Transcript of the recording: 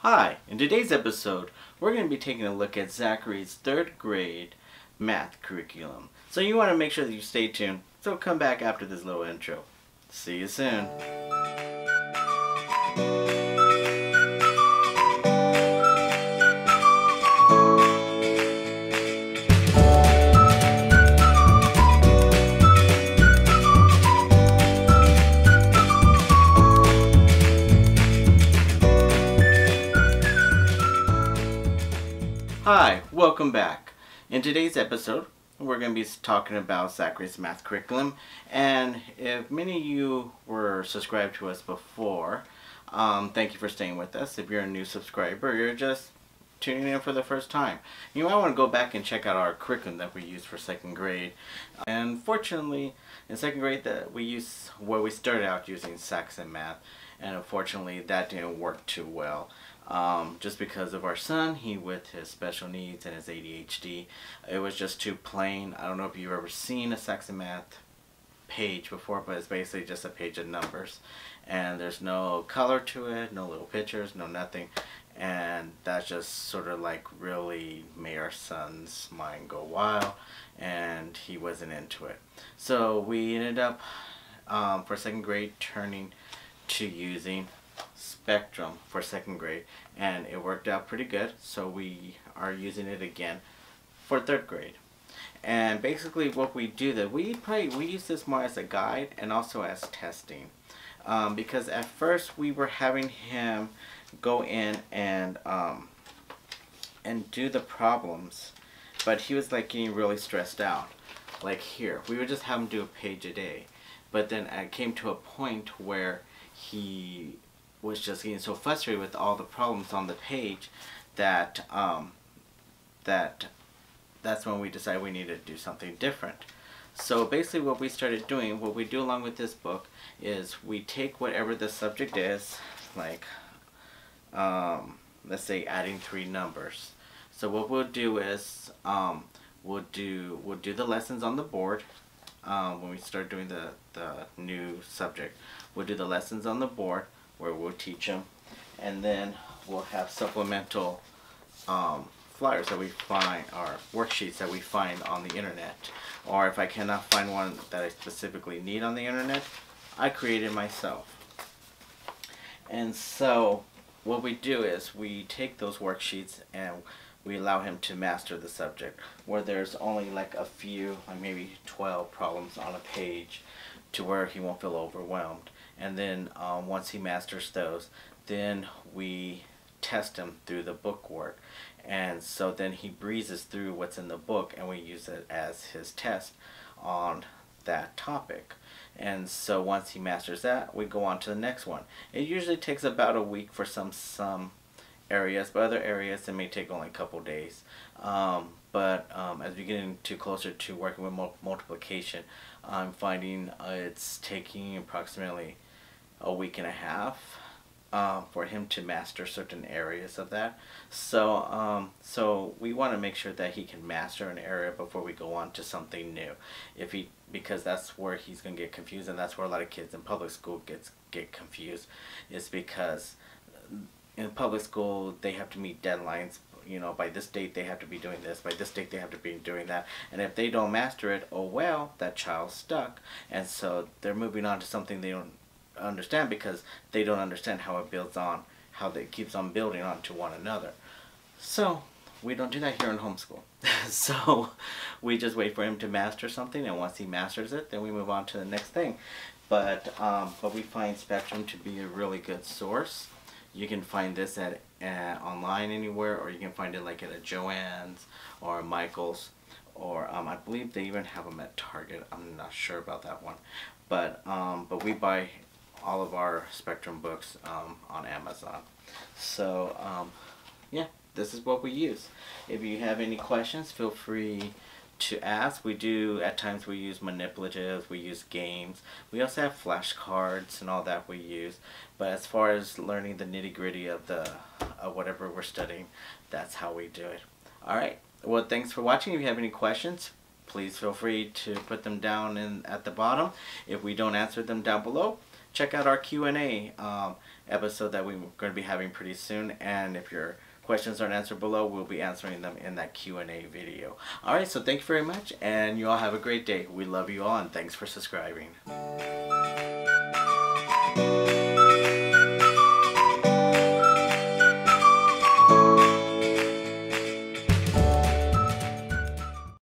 Hi, in today's episode, we're going to be taking a look at Zachary's 3rd grade math curriculum. So you want to make sure that you stay tuned, so come back after this little intro. See you soon. Hi, welcome back. In today's episode, we're going to be talking about Zachary's math curriculum. And if many of you were subscribed to us before, thank you for staying with us. If you're a new subscriber, you're just tuning in for the first time, you might want to go back and check out our curriculum that we use for 2nd grade. And fortunately, in 2nd grade, we started out using Saxon math, and unfortunately that didn't work too well. Just because of our son, with his special needs and his ADHD, it was just too plain. I don't know if you've ever seen a Saxon math page before, but it's basically just a page of numbers, and there's no color to it, no little pictures, no nothing, and that just sort of like really made our son's mind go wild, and he wasn't into it. So we ended up for 2nd grade turning to using Spectrum for 2nd grade, and it worked out pretty good, so we are using it again for 3rd grade. And basically what we do, that we use this more as a guide and also as testing, because at first we were having him go in and do the problems, but he was like getting really stressed out. Like here, we would just have him do a page a day, but then it came to a point where he was just getting so frustrated with all the problems on the page that that's when we decided we needed to do something different. So basically what we started doing, what we do along with this book, is we take whatever the subject is, like let's say adding 3 numbers. So what we'll do is we'll do the lessons on the board. When we start doing the new subject, we'll do the lessons on the board where we'll teach them, and then we'll have supplemental flyers that we find, or worksheets that we find on the internet, or if I cannot find one that I specifically need on the internet, I create it myself. And so what we do is we take those worksheets and we allow him to master the subject, where there's only like a few, like maybe 12 problems on a page, to where he won't feel overwhelmed. And then once he masters those, then we test him through the book work. And so then he breezes through what's in the book, and we use it as his test on that topic. And so once he masters that, we go on to the next one. It usually takes about a week for some areas, but other areas it may take only a couple days. But as we get into closer to working with multiplication, I'm finding it's taking approximately a week and a half for him to master certain areas of that. So so we want to make sure that he can master an area before we go on to something new. Because that's where he's going to get confused, and that's where a lot of kids in public school get confused, is because in public school they have to meet deadlines. You know, by this date they have to be doing this, by this date they have to be doing that, and if they don't master it, oh well, that child's stuck, and so they're moving on to something they don't understand, because they don't understand how it builds on, how it keeps on building on to one another. So we don't do that here in homeschool. So we just wait for him to master something, and once he masters it, then we move on to the next thing. But we find Spectrum to be a really good source. You can find this at online anywhere, or you can find it like at a Joann's or a Michael's, or I believe they even have them at Target. I'm not sure about that one, but we buy all of our Spectrum books on Amazon. So yeah, this is what we use. If you have any questions, feel free to ask. We do, at times we use manipulatives, we use games, we also have flashcards and all that we use, but as far as learning the nitty-gritty of whatever we're studying, that's how we do it. Alright, well, thanks for watching. If you have any questions, please feel free to put them down at the bottom. If we don't answer them down below, check out our Q&A episode that we're going to be having pretty soon. And if your questions aren't answered below, we'll be answering them in that Q&A video. Alright, so thank you very much, and you all have a great day. We love you all, and thanks for subscribing.